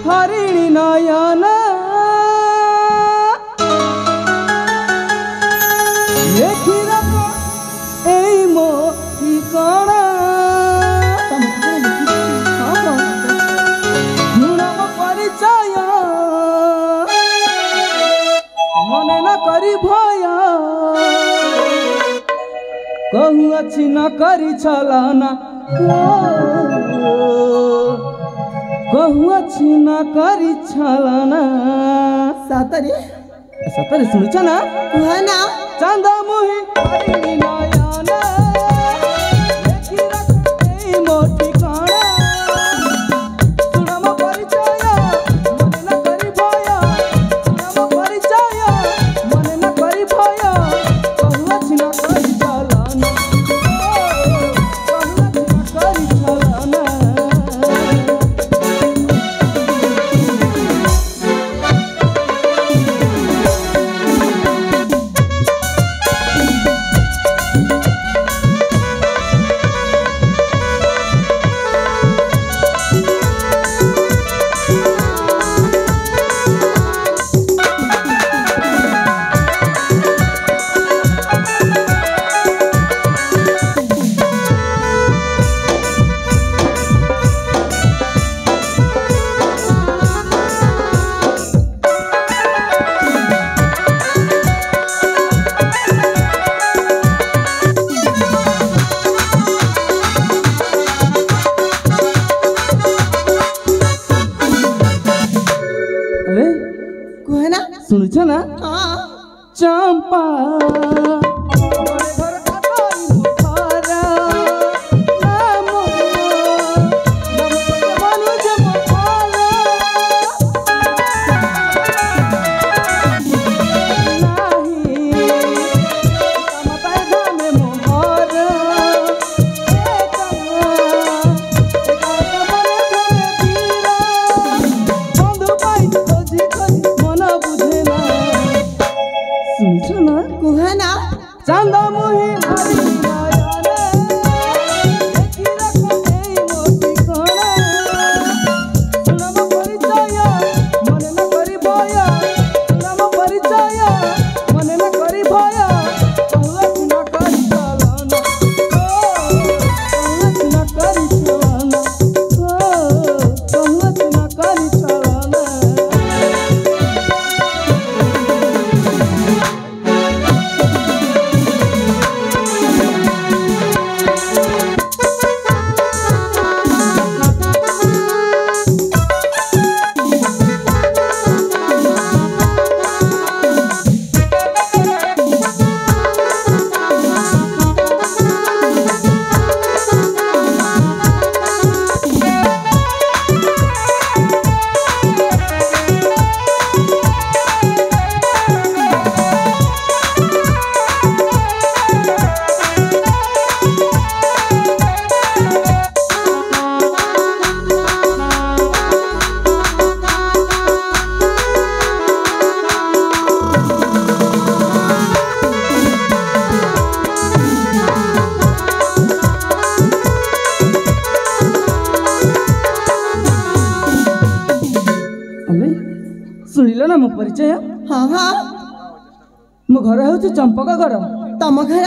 हरिणी नयन लेखी रखो एई मो ठिकाना गुणम परिचय मने न करी भय कहूँ अच्छी न करी छलाना कहूँ अच्छी न करी छलाना सतरे सतरे सुनछ ना कुह ना चांदा मुही हरिणी नयन लेखी रखो एई मो ठिकाना गुणम परिचय मने न करी भय गुणम परिचय मने न करी भय कहूँ अच्छी न करी छलाना कहूँ अच्छी न करी छलाना कुह ना सुनछ ना हाँ चंपा कुह ना चांदा मुही हरिणी नयन लेखी रखो एई मो ठिकाना गुणम परिचय मने न करी भय गुणम परिचय मने न करी भय कहूँ अच्छी न करी छलाना कहूँ अच्छी न करी छलाना कहूँ अच्छी न करी छलाना सुनिल ना मो परिचय हाँ हाँ मो घर हूँ चंपका घर तम घर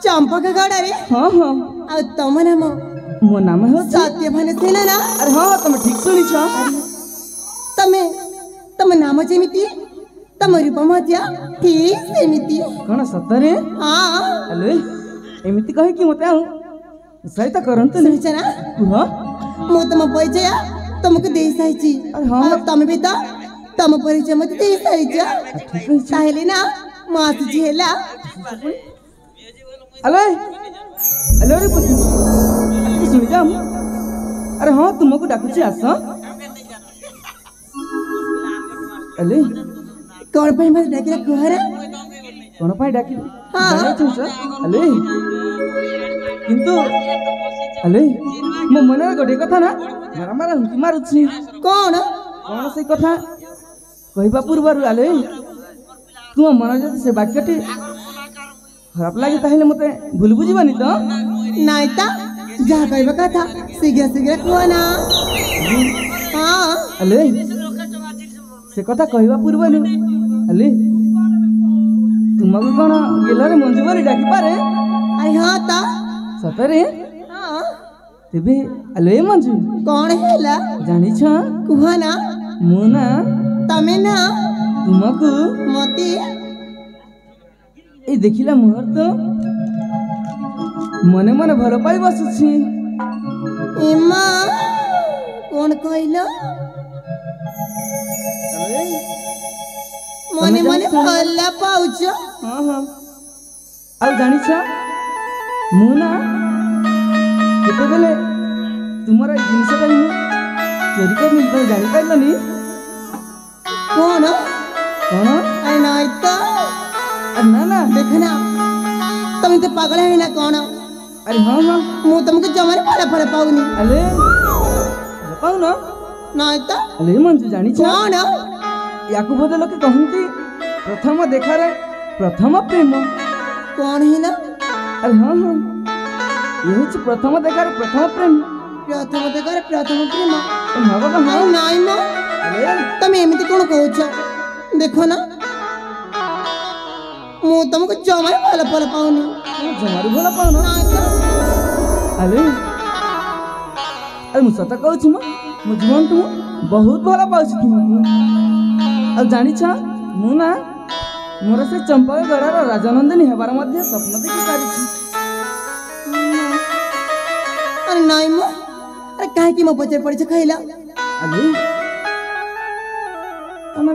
चंपक गड़ रे हाँ हाँ आ तम नाम मो नाम है सत्यभान सेना ना अरे हाँ हाँ तुम ठीक सुनी छ तमे तम नाम जेमिति तम रूप मध्य ठीक सेमिति कौन सतरे हाँ हेलो एमिति कहे कि मते आउ सहित करंत नहीं सुनिछ ना कुह मो तम परिचय तुमको दे साइछि अरे हाँ तम भी तो तम परिचय मते दे साइछ ठीक है ताहेले ना मास झेला हेलो हेलो रे पुती अरे सुनि जा अरे हाँ तुमको डाकुची आस हेलो कौन पे मत डाकिरा कुहरा कौन पाई डाकी हाँ हेलो किंतु हेलो मो मन गोटे कथा ना मारा मारा हुंकी मारुछि कौन कौन से कथा कहवा पूर्वर हेलो तुम मन जदि से वाक्यटी खराब लगे ताहले मते भूल बुझीबानी तो नाइता जहाँ कहवा कथा शीघ्र शीघ्र कुह ना हाँ अले से कथा कहवा पूर्वनु अले तुमको कौन गेलरे मंजूरी डाकी पारे अरे हाँ ता सतरे हाँ तेबे अले मंजू कौन हैला जानी छ कुह ना मुना तमे ना तुमको मते ए देखिला मोहर तो मने मने भल पाई बसुछि एमा कौन कहलो मने मने भला पाउछ हाँ हाँ ଆଉ ଜାଣିଛ ମୁଁ ନା କେତେବେଳେ ତୁମର ଏଇ ଜିନିଷଟା ମୁଁ ଚୋରି କରିନି ତମେ ଜାଣିପାରିଲନି कौन କଣ अरे नहीं तो ଆରେ ନା ନା देखना तुम तो पागल है ना कौन ଆରେ ହଁ ହଁ मु तुमको जमाने फड़ा फड़ा पाऊनी ଆଲେ ପାଉନ नहीं तो ଆଲେ ମଞ୍ଜୁ ଜାଣିଛ कौन ୟାକୁ ବୋଧେ ଲୋକେ କହନ୍ତି ପ୍ରଥମ ଦେଖାରେ ପ୍ରଥମ ପ୍ରେମ कौन है ना ଆରେ ହଁ ହଁ ଇଏ ହେଉଛି ପ୍ରଥମ ଦେଖାରେ ପ୍ରଥମ ପ୍ରେମ प्रथम देखा प्रथम प्रेम ହଁ ବାବା ହଁ नहीं नहीं मो ଆରେ तुम एमती कौन कहूछ देखो ना मु तुमको जमाने फड़ा फड़ा पाऊनी ତମେ ଜମାରୁ ଭଲ ପାଉନ नहीं तो ଆରେ ଆରେ ମୁଁ ସତ କହୁଛି ମୋ ଜୀବନଠୁ ମୁଁ ବହୁତ ଭଲ ପାଉଛି ତୁମକୁ ଆଉ ଜାଣିଛ ମୁଁ ନା ମୋର ସେ ଚମ୍ପକଗଡ଼ର ରାଜନନ୍ଦିନୀ ହେବାର ମଧ୍ୟ ସ୍ୱପ୍ନ ଦେଖି ପାରିଛି अरे नहीं मो अरे काहे की मो पचर पड़ी छ खइला ଆରେ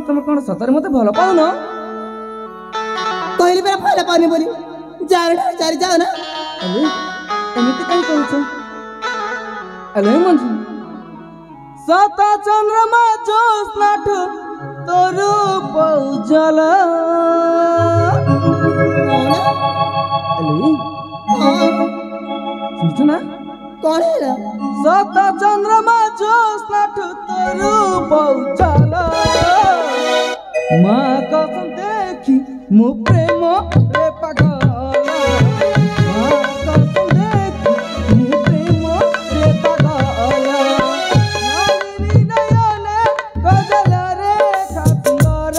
ତମେ କ'ଣ ସତରେ ମୋତେ ଭଲ ପାଉନ कहली बेरा फड़ा पानी बोली जाओ ना चारी जाओ ना ଆରେ ଏମିତି କାହିଁ କହୁଛ ଆରେ ମଞ୍ଜୁ ସତ ଚନ୍ଦ୍ରମା ଜ୍ୟୋତ୍ସ୍ନାଠୁ ତୋର ପୌଜଲ कौन ଆରେ ଶୁଣିଛ ନା कौन है ना सत चंद्रमा ज्योत्स्नाठु तोरू पौचल माँ कसम देखी मु प्रेम रे पागल माँ कसम देखी मु प्रेम रे पागल नालिनी नयने गजल रेखा सुंदर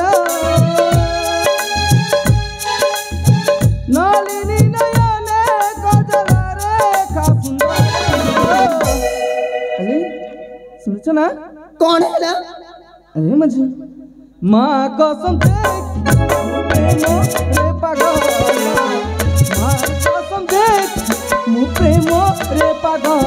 नालिनी नयने गजल रेखा सुंदर अरे सुनछ ना कौन है ना अरे मजी माँ कसम देख प्रेम रे पागल माँ कसम देख मु प्रेम रे पागल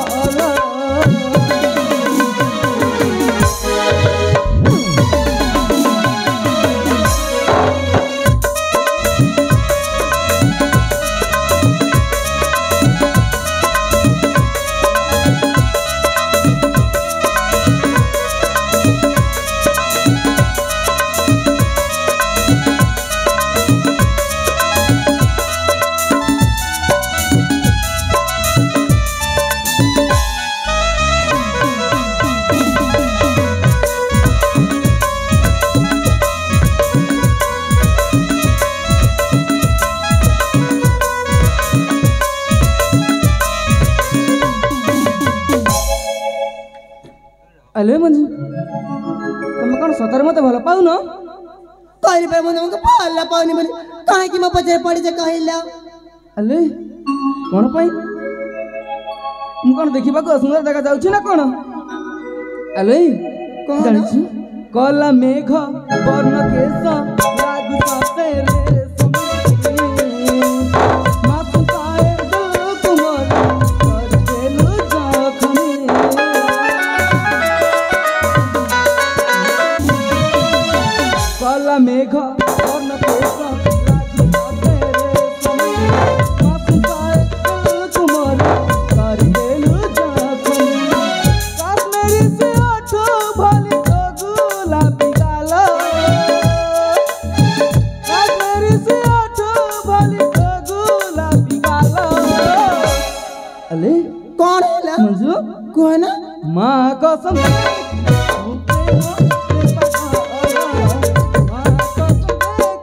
अले मंजू तुम कौन सतर मत भल पाउन कहली बेरा मु तुमको फड़ा पाऊनी बोली काहे की मो पचर पड़ी छ कहला अले कौन पाई मु कौन देखा असुंदर देखा जाऊँ ना कौन अले कौन? जानी कला मेघ वर्ण केश लागु सते रे समुद्री मातुकाए दिल कुमार कर देलु जखनी कला मेघ वर्ण केश लागु सते रे समुद्री मातुकाए दिल कुमार कर देलु जखनी काश्मीरी से आठो भली तो गुलाबी गालो काश्मीरी से आठो भली तो गुलाबी गालो अले कौन है ना मंजू कौन माँ कसम माँ कसम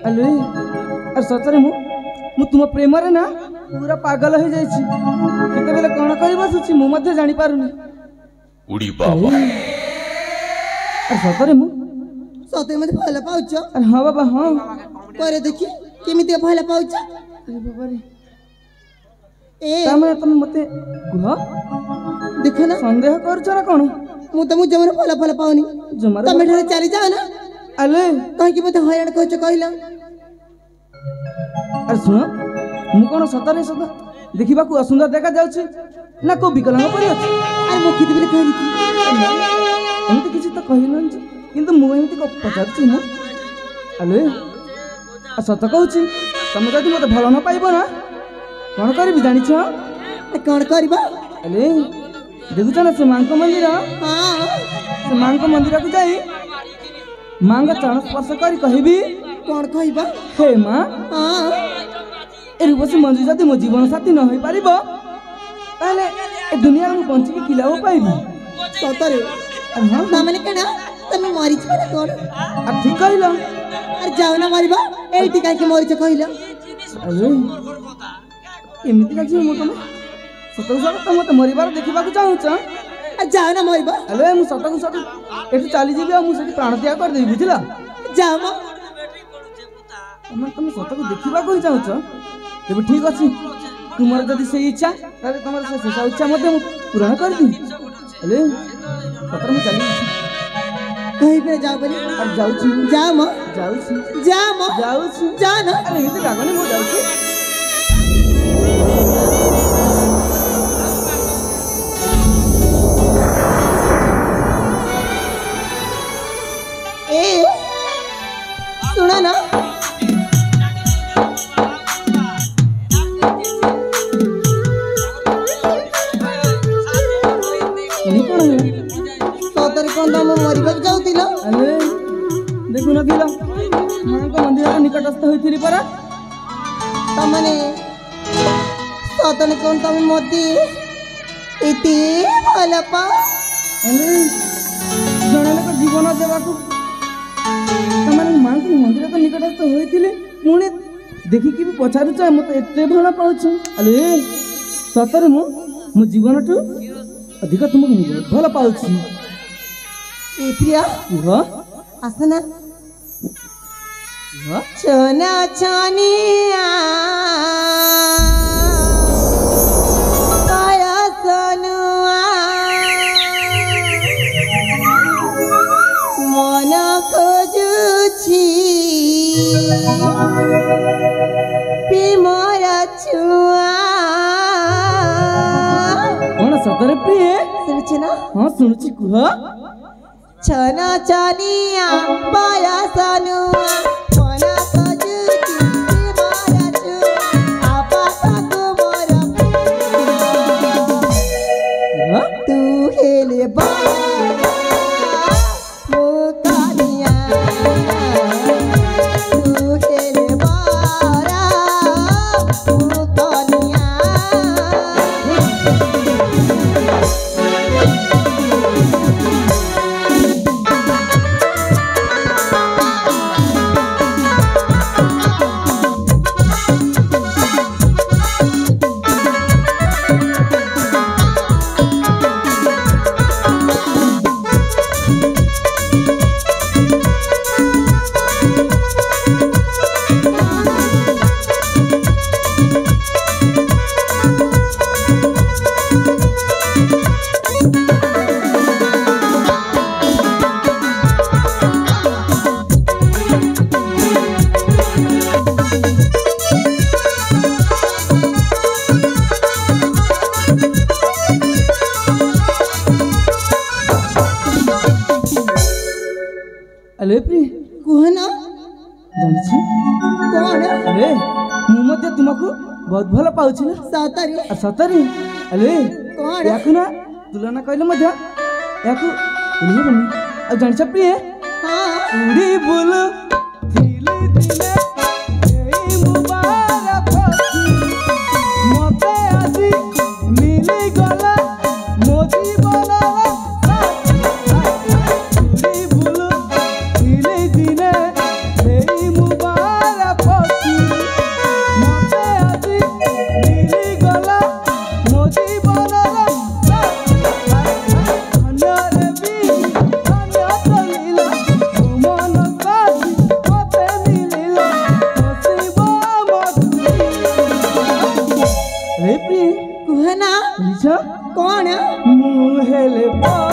ଆଲୋ ଆରେ ସତରେ ମୁଁ ତୁମ ପ୍ରେମରେ ନା ପୁରା ପାଗଲ ହେଇଯାଇଛି। କେତେବେଳେ କ'ଣ କରି ବସୁଛି ମୁଁ ମଧ୍ୟ ଜାଣିପାରୁନି। ଆରେ ସତରେ ସତେ ମତେ ଭଲ ପାଉଛ? ଆରେ ହଁ ବାବା ହଁ। ପରେ ଦେଖି କେମିତି ଭଲ ପାଉଛ? ଆରେ ବାବାରେ ଏ ତାମାନେ ତମେ ମତେ କୁହ ଦେଖ ନା ସନ୍ଦେହ କରୁଛ ନା କ'ଣ? ମୁଁ ତମକୁ ଜମାରୁ ଭଲ ପାଉନି। ଜମାରୁ ତମେ ଠାରେ ଚାଲି ଯାଅ ନା। ଆଲୋ କାହିଁକି ମତେ ହଇରାଣ କରୁଛ କହିଲ? ଆରେ ଶୁଣ ମୁଁ କ'ଣ ସତରେ ସତ ଦେଖିବାକୁ ଅସୁନ୍ଦର ଦେଖାଯାଉଛି ନା କୋଉ ବିକଳାଙ୍ଗ ପରି ଅଛି? ଆରେ ମୁଁ କେତେବେଳେ କହିଲି କି? ଏମିତି କିଛି ତ କହିନାହାନ୍ତି କିନ୍ତୁ ମୁଁ ଏମିତି ପଚାରୁଛି ମୁଁ। ଆଲୋ ସତ କହୁଛି ତମେ ଯଦି ମତେ ଭଲ ନ ପାଇବ ନା କ'ଣ କରିବି ଜାଣିଛ? କ'ଣ କରିବା? ଆଲୋ ଦେଖୁଛ ନା ସେ ମାଙ୍କ ମନ୍ଦିର, ସେ ମାଙ୍କ ମନ୍ଦିରକୁ ଯାଇ ମାଙ୍କ ଚରଣ ସ୍ପର୍ଶ କରି କହିବି କ'ଣ କହିବା? ହେ ମା ଏ ରୂପସୀ ମଞ୍ଜୁ ଯଦି ମୋ ଜୀବନ ସାଥୀ ନ ହୋଇପାରିବ ତାହେଲେ ଏ ଦୁନିଆରେ ମୁଁ ବଞ୍ଚିକି କି ଲାଭ ପାଇବି? ସତରେ? ତାମାନେ କ'ଣ ତମେ ମରିଛ ନା କ'ଣ? ଆଉ ଠିକ କହିଲ। ଆରେ ଯାଉ ନା ମରିବା। ଏଇଠି କାହିଁକି ମରିଛ କହିଲ? ଏମିତି କାଜି ମୁଁ ତମେ ସତକୁ ସତ ମତେ ମରିବାର ଦେଖିବାକୁ ଚାହୁଁଛ? ଯାଅ ନା ମରିବା। ଆଲୋ ମୁଁ ସତକୁ ସତ ଏଠୁ ଚାଲିଯିବି ଆଉ ମୁଁ ସେଠି ପ୍ରାଣ ତ୍ୟାଗ କରିଦେବି ବୁଝିଲ? ଯାଅ ମ। ତମେ ସତକୁ ଦେଖିବାକୁ ହିଁ ଚାହୁଁଛ? ତେବେ ଠିକ ଅଛି ତୁମର ଯଦି ସେଇ ଇଚ୍ଛା ତାହେଲେ ତମର ସେ ଶେଷ ଇଚ୍ଛା ମଧ୍ୟ ମୁଁ ପୂରଣ କରିଦେବି। ହେଲେ ସତରେ ମୁଁ ଚାଲିଛି। କହିବେ ଯାଅ ବୋଲି? ଆରେ ଯାଉଛି ଯାଅ ମ। ଯାଉଛି ଯାଉଛି ଯାଅ ନା। ଆରେ ଏମିତି ରାଗନି ମୁଁ ଯାଉଛି। ଏ ଶୁଣ ନା ସତରେ କ'ଣ ତମେ ମରିବାକୁ ଯାଉଥିଲ? ଆରେ ଦେଖୁନଥିଲ ମାଙ୍କ ମନ୍ଦିର ନିକଟସ୍ଥ ହୋଇଥିଲି ପରା। ତାମାନେ ସତରେ କ'ଣ ତମେ ମତେ ଏତେ ଭଲ ପାଅ? ଜଣେ ଲୋକ ଜୀବନ ଦେବାକୁ ତାମାନେ ମାଙ୍କ ମନ୍ଦିର ତ ନିକଟସ୍ଥ ହୋଇଥିଲେ ପୁଣି ଦେଖିକି ବି ପଚାରୁଛ ମତେ ଏତେ ଭଲ ପାଉଛ? ଆଲୋ ସତରେ ମୁଁ ମୋ ଜୀବନଠୁ ଅଧିକ ତୁମକୁ ମୁଁ ବହୁତ ଭଲ ପାଉଛି। ଏ ପ୍ରିୟା କୁହ ଆସ ନା। ଛନା ଛନିଆ ମନ ଖୋଜୁଛି ପ୍ରେମର ଛୁଆ। କ'ଣ ସତରେ ପ୍ରିୟ? ଶୁଣୁଛି ନା? ହଁ ଶୁଣୁଛି କୁହ। ଛନା ଛନିଆ ବୟସ ନୁଆ ମନ ଖୋଜୁଛି ପ୍ରେମର ଛୁଆ ଆପାତକୁ ମୋର ତୁ ହେଲେ ଆଲୋ ପ୍ରିୟ କୁହ ନା। ଜାଣିଛି କ'ଣ? ଆରେ ମୁଁ ମଧ୍ୟ ତୁମକୁ ବହୁତ ଭଲ ପାଉଛି ନା। ସତରେ? ସତରେ ଆଲୋ କ'ଣ? ୟାକୁ ନା ତୁଳନା କହିଲେ ମଧ୍ୟ ୟାକୁ ଭୁଲିହେବନି। ଆଉ ଜାଣିଛ ପ୍ରିୟ ଉଡ଼ି ବୁଲୁ ଥିଲି ଦିନେ ଏଇ ମୁବାରକ ମତେ ଆଜି ମିଳିଗଲା ମୋ ଜୀବନର ଉଡ଼ି ବୁଲୁ ଥିଲି ଦିନେ ଏଇ ମୁବାରକ ଜାଣିଛ कौन है ମୁଁ ହେଲେ ପରା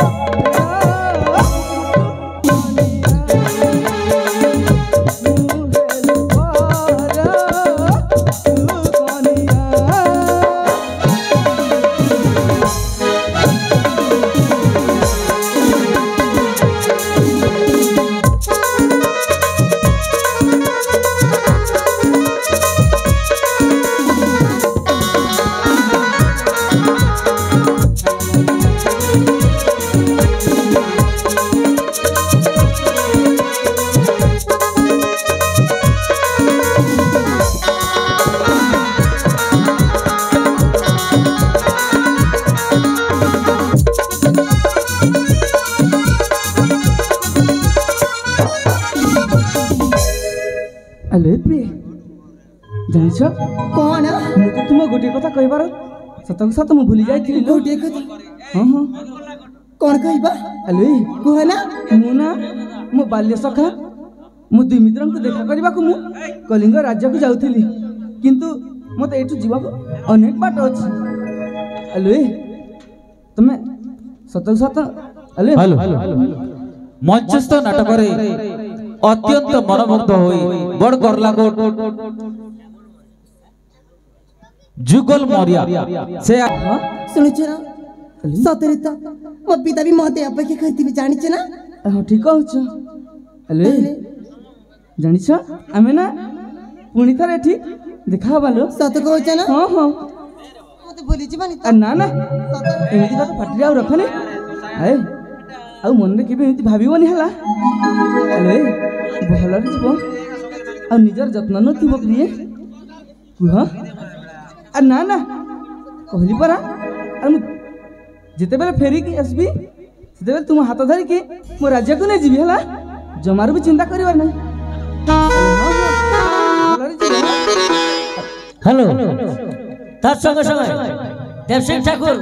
ଆଲୋ ପ୍ରିୟ ଜାଣିଛ कौन है ମୁଁ ତ ତୁମ ଗୋଟିଏ କଥା କହିବାର ସତକୁ ସତ ମୁଁ ଭୁଲି ଯାଇଥିଲି ଲୋ। गोटे कथा ହଁ ହଁ कौन कहबा ଆଲୋ कहना ମୁଁ ନା ମୋ ବାଲ୍ୟ ସଖା ମୋ ଦୁଇ ମିତ୍ରଙ୍କୁ ଦେଖା କରିବାକୁ ମୁଁ କଳିଙ୍ଗ ରାଜ୍ୟକୁ ଯାଉଥିଲି କିନ୍ତୁ ମୋତେ ଏଇଠୁ ଯିବାକୁ ଅନେକ ବାଟ ଅଛି। ଆଲୋ ତମେ ସତକୁ ସତ ଆଲୋ ମଞ୍ଚସ୍ଥ ନାଟକରେ ଅତ୍ୟନ୍ତ ମନମୁଗ୍ଧ ହୋଇ ବଡ଼ ଗର୍ଲାଗୋଟ जुगल मौर्य से सुनुछ ना सतरे तो मो पिता भी मते अपेक्षा करथिबे जानिछ ना ହଁ ଠିକ କହୁଛ। ଆଲୋ ଜାଣିଛ ଆମେ ନା ପୁଣି ଥରେ ଏଠି ଦେଖା ହବା ଲୋ। सत कहछ ना ହଁ ହଁ मते भूली जिबानी ଆ ନା ନା ଏମିତି କଥା ପାଟିରେ ଆଉ ରଖନି ଆଏ ଆଉ ମନରେ କେବେ ଏମିତି ଭାବିବନି ହେଲା। ଆଲୋ ଭଲରେ ଯିବ ଆଉ ନିଜର ଯତ୍ନ ନେଉଥିବ ପ୍ରିୟ କୁହ। আর না না কহিলি পরা আর মু যেতেবেলে ফেরিকি আসবি সেতেবেলে তুম হাত ধরিকি মো রাজ্যକୁ নেই ଯିବି ହେଲା ଜମାରୁ ବି ଚିନ୍ତା କରିବାର ନାହିଁ। हेलो तार संगे संगे देव सिंह ठाकुर